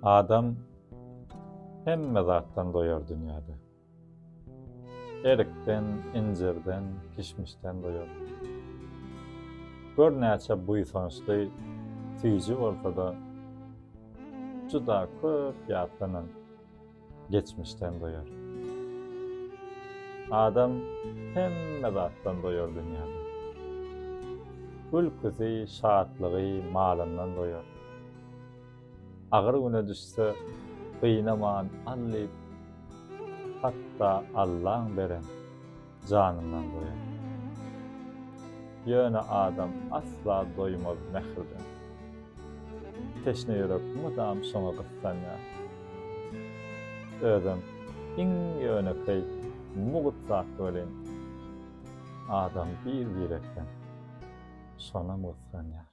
Adam hemme zatdan doýar dünýäde. Erikden, incirden, kişmişden doýar. Görnäçe buýsançly tüýji bolsa da juda köp ýatlanan geçmişden doýar. Adam hemme zatdan doýar dünýäde. Gülküzi, şatlygy, malyndan doýar. Agyr güne düşse gynamaň allyp hatda Allaň beren janyndan doýar. Ýöne adam asla doýmaz mähirden. Teşne ýürek mudam şoňa gyssanýar. Özüm iň ýönekli mugut zat bolen adam bir birekden şona mutlanýar.